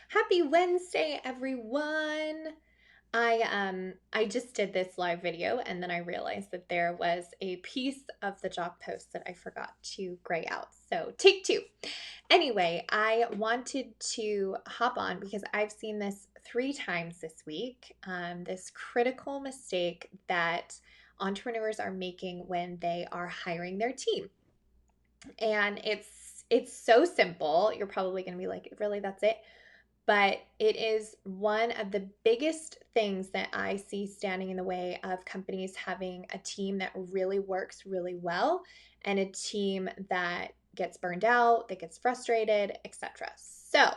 Happy Wednesday, everyone. I just did this live video and then I realized that there was a piece of the job post that I forgot to gray out. So take two. Anyway, I wanted to hop on because I've seen this 3 times this week. This critical mistake that entrepreneurs are making when they are hiring their team. And it's so simple. You're probably going to be like, really, that's it? But it is one of the biggest things that I see standing in the way of companies having a team that really works really well and a team that gets burned out, that gets frustrated, etc. So,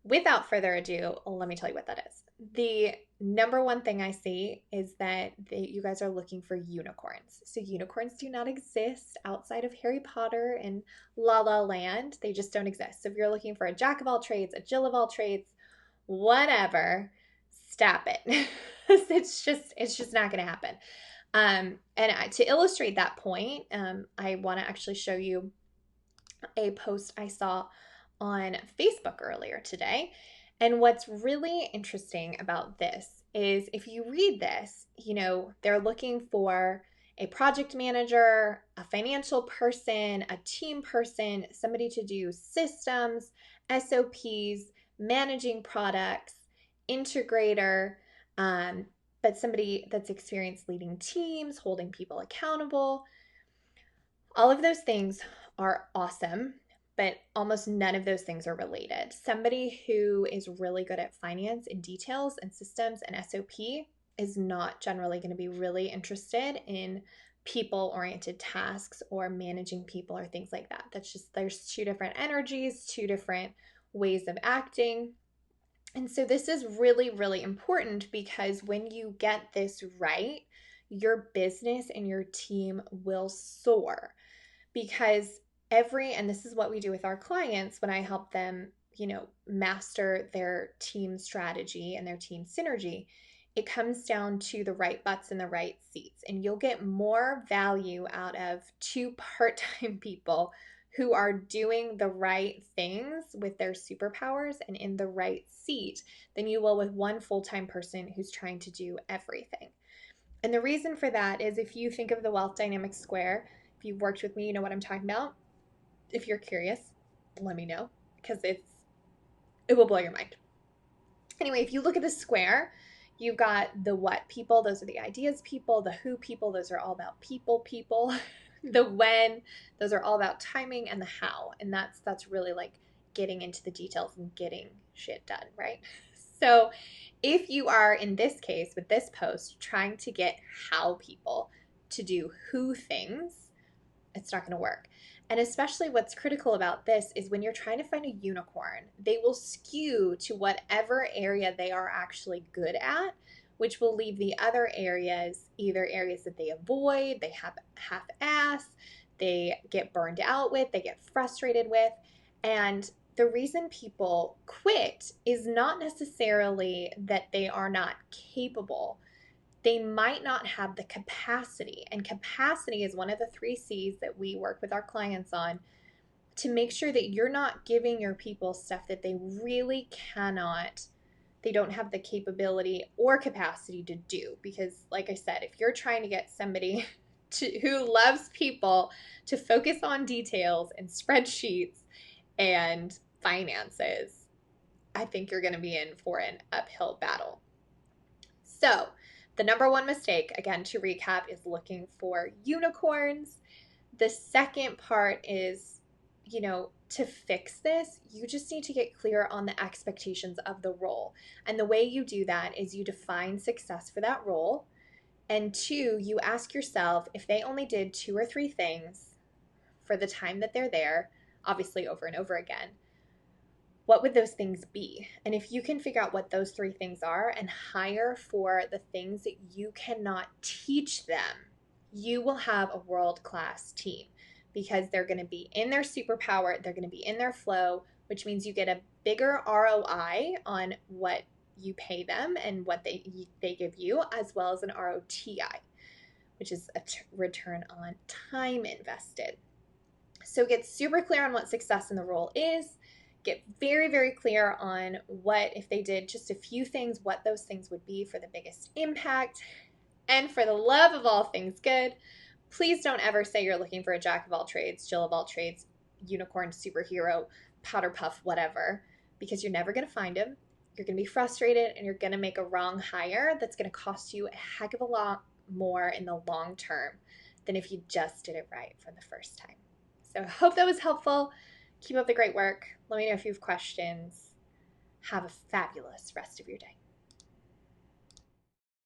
without further ado, let me tell you what that is. The number one thing I see is that you guys are looking for unicorns. So unicorns do not exist outside of Harry Potter and La La Land. They just don't exist. So if you're looking for a jack of all trades, a Jill of all trades, whatever, stop it. it's just not going to happen. To illustrate that point, I want to actually show you a post I saw on Facebook earlier today. And what's really interesting about this is if you read this, they're looking for a project manager, a financial person, a team person, somebody to do systems, SOPs, managing products, integrator, but somebody that's experienced leading teams, holding people accountable. All of those things are awesome, but almost none of those things are related. Somebody who is really good at finance and details and systems and SOP is not generally going to be really interested in people-oriented tasks or managing people or things like that. There's two different energies, two different ways of acting. And so this is really, really important because when you get this right, your business and your team will soar because and this is what we do with our clients when I help them, master their team strategy and their team synergy, it comes down to the right butts in the right seats. And you'll get more value out of 2 part-time people who are doing the right things with their superpowers and in the right seat than you will with 1 full-time person who's trying to do everything. And the reason for that is if you think of the wealth dynamic square, if you've worked with me, you know what I'm talking about. If you're curious, let me know because it will blow your mind. Anyway, if you look at the square, you've got the what people, those are the ideas people, the who people, those are all about people, the when, those are all about timing, and the how. And that's really like getting into the details and getting shit done, right? So if you are, in this case, with this post, trying to get how people to do who things, it's not going to work. And especially what's critical about this is when you're trying to find a unicorn, they will skew to whatever area they are actually good at, which will leave the other areas either areas that they avoid, they have half-ass, they get burned out with, they get frustrated with. And the reason people quit is not necessarily that they are not capable. They might not have the capacity. And capacity is one of the 3 C's that we work with our clients on to make sure that you're not giving your people stuff that they really cannot, they don't have the capability or capacity to do. Because, like I said, if you're trying to get somebody who loves people to focus on details and spreadsheets and finances, I think you're going to be in for an uphill battle. So, the number one mistake, again, to recap, is looking for unicorns. The second part is, to fix this, you just need to get clear on the expectations of the role. And the way you do that is you define success for that role. And 2, you ask yourself if they only did 2 or 3 things for the time that they're there, obviously over and over again, what would those things be? And if you can figure out what those 3 things are and hire for the things that you cannot teach them, you will have a world-class team because they're going to be in their superpower, they're going to be in their flow, which means you get a bigger ROI on what you pay them and what they give you, as well as an ROTI, which is a return on time invested. So get super clear on what success in the role is. get very, very clear on what, if they did just a few things, what those things would be for the biggest impact. And for the love of all things good, please don't ever say you're looking for a jack of all trades, Jill of all trades, unicorn, superhero, powder puff, whatever, because you're never going to find him. You're going to be frustrated and you're going to make a wrong hire that's going to cost you a heck of a lot more in the long term than if you just did it right for the first time. So I hope that was helpful. Keep up the great work. Let me know if you have questions. Have a fabulous rest of your day.